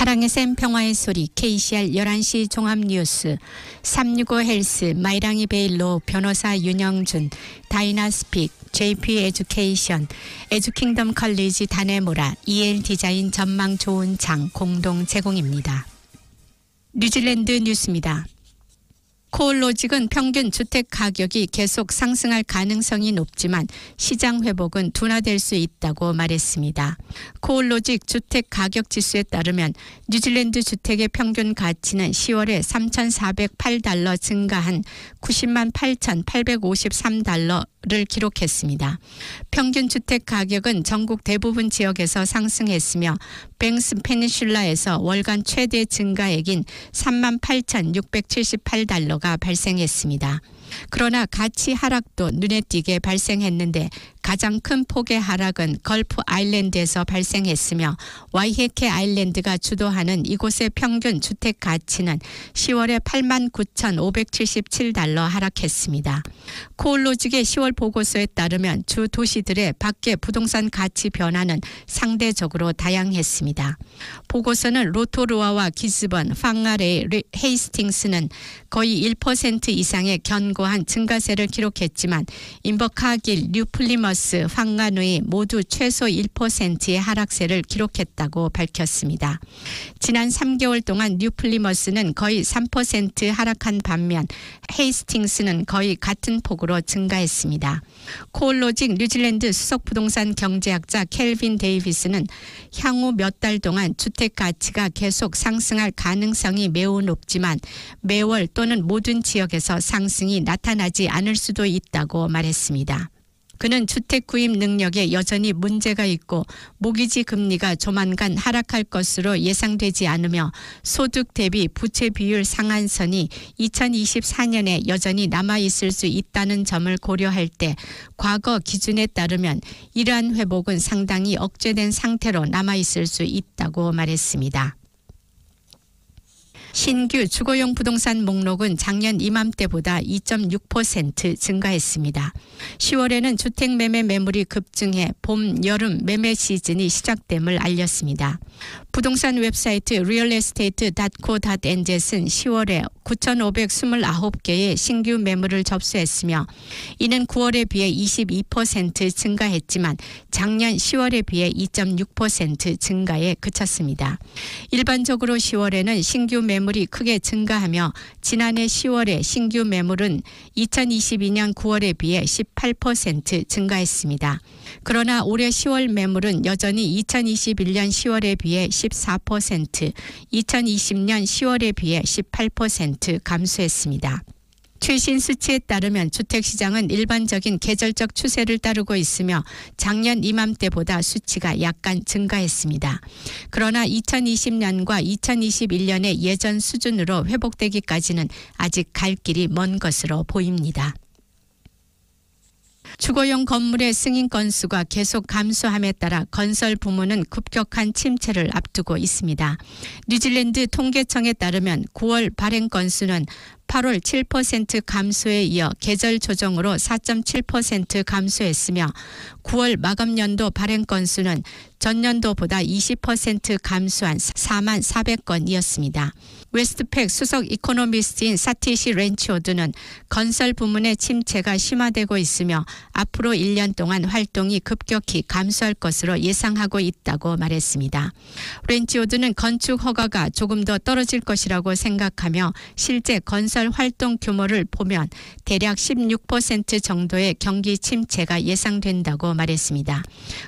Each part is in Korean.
사랑의 샘 평화의 소리 KCR 11시 종합뉴스 365 헬스 마이랑이 베일로 변호사 윤영준 다이나스픽 JP 에듀케이션 에듀킹덤 컬리지 다네모라 EL 디자인 전망 좋은 장 공동 제공입니다. 뉴질랜드 뉴스입니다. 코올로직은 평균 주택 가격이 계속 상승할 가능성이 높지만 시장 회복은 둔화될 수 있다고 말했습니다. 코올로직 주택 가격 지수에 따르면 뉴질랜드 주택의 평균 가치는 10월에 3,408달러 증가한 90만 8,853달러를 기록했습니다. 평균 주택 가격은 전국 대부분 지역에서 상승했으며 뱅스 페니슐라에서 월간 최대 증가액인 3만 8,678달러가 발생했습니다. 그러나 가치 하락도 눈에 띄게 발생했는데 가장 큰 폭의 하락은 걸프 아일랜드에서 발생했으며 와이헤케 아일랜드가 주도하는 이곳의 평균 주택 가치는 10월에 8만 9,577달러 하락했습니다. 코올로직의 10월 보고서에 따르면 주 도시들의 밖의 부동산 가치 변화는 상대적으로 다양했습니다. 보고서는 로토루아와 기즈번, 팡가레이, 헤이스팅스는 거의 1% 이상의 견고한 증가세를 기록했지만 인버카길, 뉴플리머스, 황가누이 모두 최소 1%의 하락세를 기록했다고 밝혔습니다. 지난 3개월 동안 뉴플리머스는 거의 3% 하락한 반면 헤이스팅스는 거의 같은 폭으로 증가했습니다. 코올로직 뉴질랜드 수석 부동산 경제학자 켈빈 데이비스는 향후 몇 달 동안 주택 가치가 계속 상승할 가능성이 매우 높지만 매월 또는 모든 지역에서 상승이 나타나지 않을 수도 있다고 말했습니다. 그는 주택 구입 능력에 여전히 문제가 있고 모기지 금리가 조만간 하락할 것으로 예상되지 않으며 소득 대비 부채 비율 상한선이 2024년에 여전히 남아있을 수 있다는 점을 고려할 때 과거 기준에 따르면 이러한 회복은 상당히 억제된 상태로 남아있을 수 있다고 말했습니다. 신규 주거용 부동산 목록은 작년 이맘때보다 2.6% 증가했습니다. 10월에는 주택 매매 매물이 급증해 봄, 여름 매매 시즌이 시작됨을 알렸습니다. 부동산 웹사이트 realestate.co.nz는 10월에 9,529개의 신규 매물을 접수했으며 이는 9월에 비해 22% 증가했지만 작년 10월에 비해 2.6% 증가에 그쳤습니다. 일반적으로 10월에는 신규 매물이 크게 증가하며 지난해 10월에 신규 매물은 2022년 9월에 비해 18% 증가했습니다. 그러나 올해 10월 매물은 여전히 2021년 10월에 비해 14%, 2020년 10월에 비해 18% 감소했습니다. 최신 수치에 따르면 주택시장은 일반적인 계절적 추세를 따르고 있으며 작년 이맘때보다 수치가 약간 증가했습니다. 그러나 2020년과 2021년의 예전 수준으로 회복되기까지는 아직 갈 길이 먼 것으로 보입니다. 주거용 건물의 승인 건수가 계속 감소함에 따라 건설 부문은 급격한 침체를 앞두고 있습니다. 뉴질랜드 통계청에 따르면 9월 발행 건수는 8월 7% 감소에 이어 계절 조정으로 4.7% 감소했으며 9월 마감 연도 발행 건수는 전년도보다 20% 감소한 4만 400건이었습니다. 웨스트팩 수석 이코노미스트인 사티시 렌치오드는 건설 부문의 침체가 심화되고 있으며 앞으로 1년 동안 활동이 급격히 감소할 것으로 예상하고 있다고 말했습니다. 렌치오드는 건축 허가가 조금 더 떨어질 것이라고 생각하며 실제 건설 활동 규모를 보면 대략 16% 정도의 경기 침체가 예상된다고 말했습니다.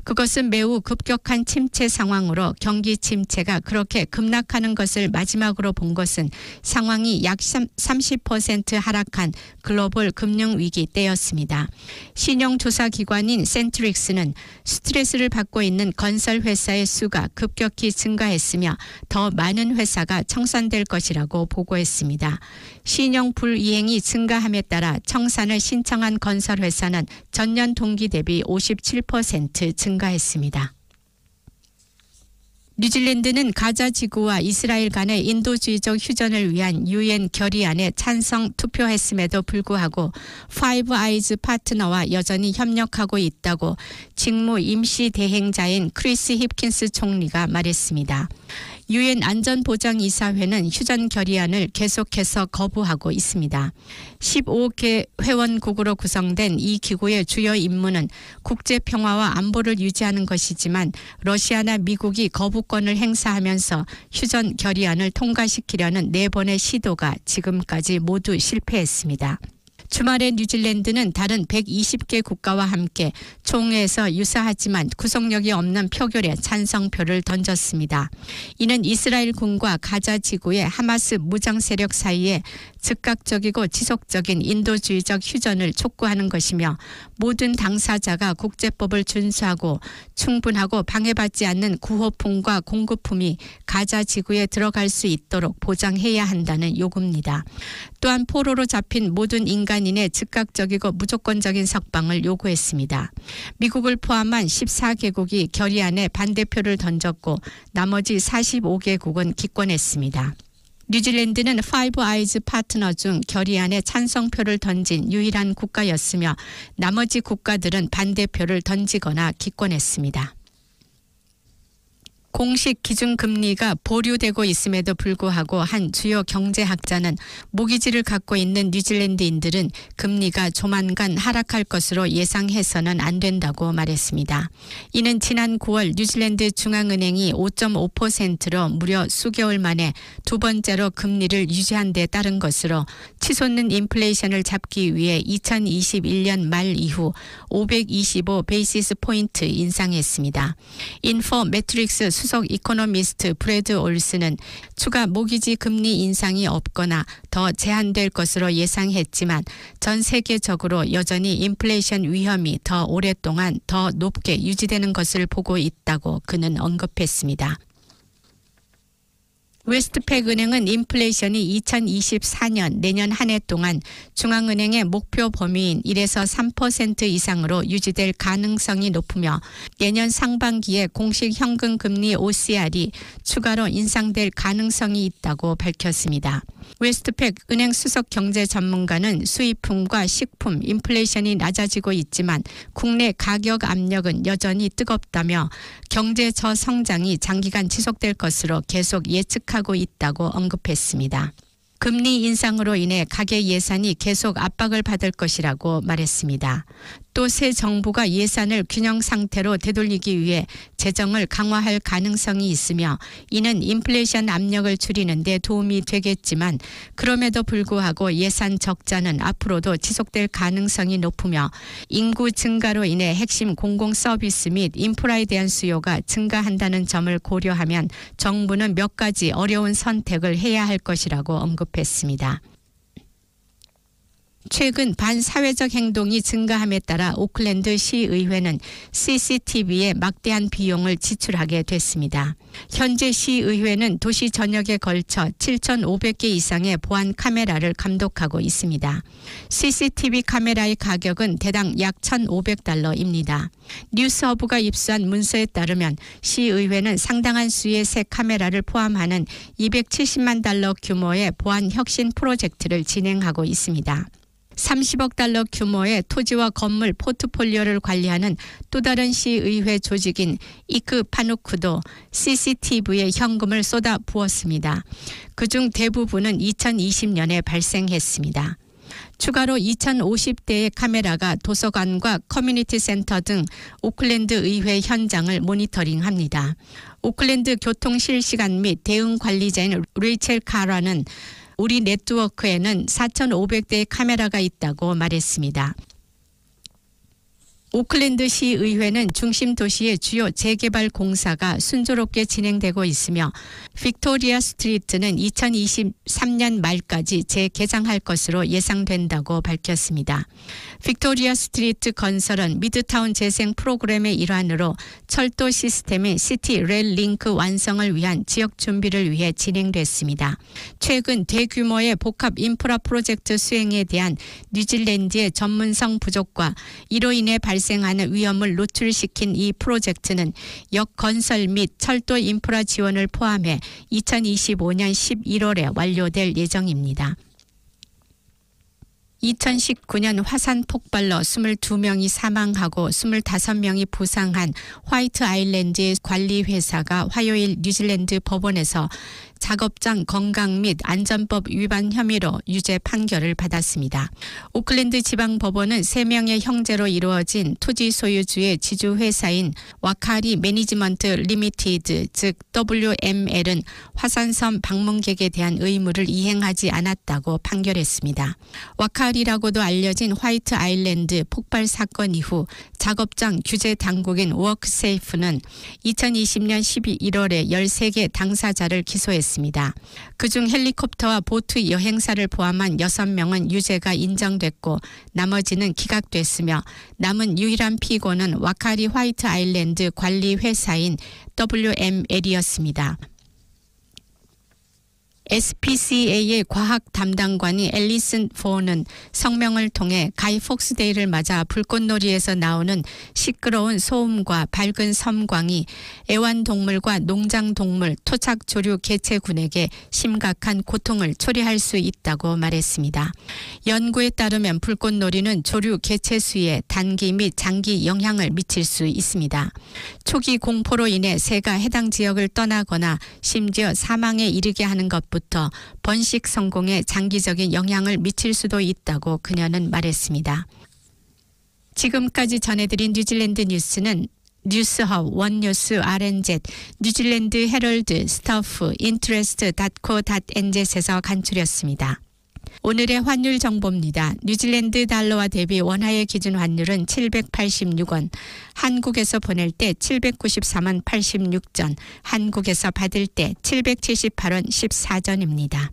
그것은 매우 급격한 침체 상황으로 경기 침체가 그렇게 급락하는 것을 마지막으로 본 것은 상황이 약 30% 하락한 글로벌 금융위기 때였습니다. 신용조사기관인 센트릭스는 스트레스를 받고 있는 건설 회사의 수가 급격히 증가했으며 더 많은 회사가 청산될 것이라고 보고했습니다. 신용 불이행이 증가함에 따라 청산을 신청한 건설 회사는 전년 동기 대비 57% 증가했습니다. 뉴질랜드는 가자 지구와 이스라엘 간의 인도주의적 휴전을 위한 유엔 결의안에 찬성 투표했음에도 불구하고 파이브 아이즈 파트너와 여전히 협력하고 있다고 직무 임시 대행자인 크리스 힙킨스 총리가 말했습니다. 유엔 안전보장이사회는 휴전 결의안을 계속해서 거부하고 있습니다. 15개 회원국으로 구성된 이 기구의 주요 임무는 국제평화와 안보를 유지하는 것이지만 러시아나 미국이 거부권을 행사하면서 휴전 결의안을 통과시키려는 4번의 시도가 지금까지 모두 실패했습니다. 주말에 뉴질랜드는 다른 120개 국가와 함께 총회에서 유사하지만 구속력이 없는 표결에 찬성표를 던졌습니다. 이는 이스라엘군과 가자 지구의 하마스 무장 세력 사이에 즉각적이고 지속적인 인도주의적 휴전을 촉구하는 것이며 모든 당사자가 국제법을 준수하고 충분하고 방해받지 않는 구호품과 공급품이 가자 지구에 들어갈 수 있도록 보장해야 한다는 요구입니다. 또한 포로로 잡힌 모든 인간인의 즉각적이고 무조건적인 석방을 요구했습니다. 미국을 포함한 14개국이 결의안에 반대표를 던졌고 나머지 45개국은 기권했습니다. 뉴질랜드는 파이브 아이즈 파트너 중 결의안에 찬성표를 던진 유일한 국가였으며 나머지 국가들은 반대표를 던지거나 기권했습니다. 공식 기준금리가 보류되고 있음에도 불구하고 한 주요 경제학자는 모기지를 갖고 있는 뉴질랜드인들은 금리가 조만간 하락할 것으로 예상해서는 안 된다고 말했습니다. 이는 지난 9월 뉴질랜드 중앙은행이 5.5%로 무려 수개월 만에 두 번째로 금리를 유지한 데 따른 것으로 치솟는 인플레이션을 잡기 위해 2021년 말 이후 525 베이시스 포인트 인상했습니다. 인포 매트릭스 수석 이코노미스트 브래드 올스는 추가 모기지 금리 인상이 없거나 더 제한될 것으로 예상했지만 전 세계적으로 여전히 인플레이션 위험이 더 오랫동안 더 높게 유지되는 것을 보고 있다고 그는 언급했습니다. 웨스트팩 은행은 인플레이션이 2024년 내년 한 해 동안 중앙은행의 목표 범위인 1에서 3% 이상으로 유지될 가능성이 높으며 내년 상반기에 공식 현금 금리 OCR이 추가로 인상될 가능성이 있다고 밝혔습니다. 웨스트팩 은행 수석 경제 전문가는 수입품과 식품, 인플레이션이 낮아지고 있지만 국내 가격 압력은 여전히 뜨겁다며 경제 저성장이 장기간 지속될 것으로 계속 예측하고 있다고 언급했습니다. 금리 인상으로 인해 가계 예산이 계속 압박을 받을 것이라고 말했습니다. 또 새 정부가 예산을 균형 상태로 되돌리기 위해 재정을 강화할 가능성이 있으며 이는 인플레이션 압력을 줄이는 데 도움이 되겠지만 그럼에도 불구하고 예산 적자는 앞으로도 지속될 가능성이 높으며 인구 증가로 인해 핵심 공공 서비스 및 인프라에 대한 수요가 증가한다는 점을 고려하면 정부는 몇 가지 어려운 선택을 해야 할 것이라고 언급했습니다. 최근 반사회적 행동이 증가함에 따라 오클랜드 시의회는 CCTV에 막대한 비용을 지출하게 됐습니다. 현재 시의회는 도시 전역에 걸쳐 7,500개 이상의 보안 카메라를 감독하고 있습니다. CCTV 카메라의 가격은 대당 약 $1,500입니다. 뉴스허브가 입수한 문서에 따르면 시의회는 상당한 수의 새 카메라를 포함하는 $270만 규모의 보안 혁신 프로젝트를 진행하고 있습니다. $30억 규모의 토지와 건물 포트폴리오를 관리하는 또 다른 시의회 조직인 이크 파누크도 CCTV에 현금을 쏟아 부었습니다. 그중 대부분은 2020년에 발생했습니다. 추가로 2,050대의 카메라가 도서관과 커뮤니티 센터 등 오클랜드 의회 현장을 모니터링합니다. 오클랜드 교통 실시간 및 대응 관리자인 레이첼 카라는 우리 네트워크에는 4,500대의 카메라가 있다고 말했습니다. 오클랜드 시의회는 중심 도시의 주요 재개발 공사가 순조롭게 진행되고 있으며 빅토리아 스트리트는 2023년 말까지 재개장할 것으로 예상된다고 밝혔습니다. 빅토리아 스트리트 건설은 미드타운 재생 프로그램의 일환으로 철도 시스템의 시티 레일 링크 완성을 위한 지역 준비를 위해 진행됐습니다. 최근 대규모의 복합 인프라 프로젝트 수행에 대한 뉴질랜드의 전문성 부족과 이로 인해 발생하는 위험을 노출시킨 이 프로젝트는 역 건설 및 철도 인프라 지원을 포함해 2025년 11월에 완료될 예정입니다. 2019년 화산 폭발로 22명이 사망하고 25명이 부상한 화이트 아일랜드의 관리회사가 화요일 뉴질랜드 법원에서 작업장 건강 및 안전법 위반 혐의로 유죄 판결을 받았습니다. 오클랜드 지방법원은 3명의 형제로 이루어진 토지 소유주의 지주회사인 와카리 매니지먼트 리미티드 즉 WML은 화산섬 방문객에 대한 의무를 이행하지 않았다고 판결했습니다. 와카리라고도 알려진 화이트 아일랜드 폭발 사건 이후 작업장 규제 당국인 워크세이프는 2020년 11월에 13개 당사자를 기소했습니다. 그중 헬리콥터와 보트 여행사를 포함한 6명은 유죄가 인정됐고 나머지는 기각됐으며 남은 유일한 피고는 와카리 화이트 아일랜드 관리 회사인 WML이었습니다. SPCA의 과학 담당관이 앨리슨 포는 성명을 통해 가이 폭스데이를 맞아 불꽃놀이에서 나오는 시끄러운 소음과 밝은 섬광이 애완동물과 농장동물, 토착조류 개체군에게 심각한 고통을 초래할 수 있다고 말했습니다. 연구에 따르면 불꽃놀이는 조류 개체 수에 단기 및 장기 영향을 미칠 수 있습니다. 초기 공포로 인해 새가 해당 지역을 떠나거나 심지어 사망에 이르게 하는 것부터 번식 성공에 장기적인 영향을 미칠 수도 있다고 그녀는 말했습니다. 지금까지 전해드린 뉴질랜드 뉴스는 뉴스허브, 원뉴스, RNZ, 뉴질랜드 헤럴드, 스터프, interest.co.nz에서 간추렸습니다. 오늘의 환율 정보입니다. 뉴질랜드 달러와 대비 원화의 기준 환율은 786원, 한국에서 보낼 때 794원 86전, 한국에서 받을 때 778원 14전입니다.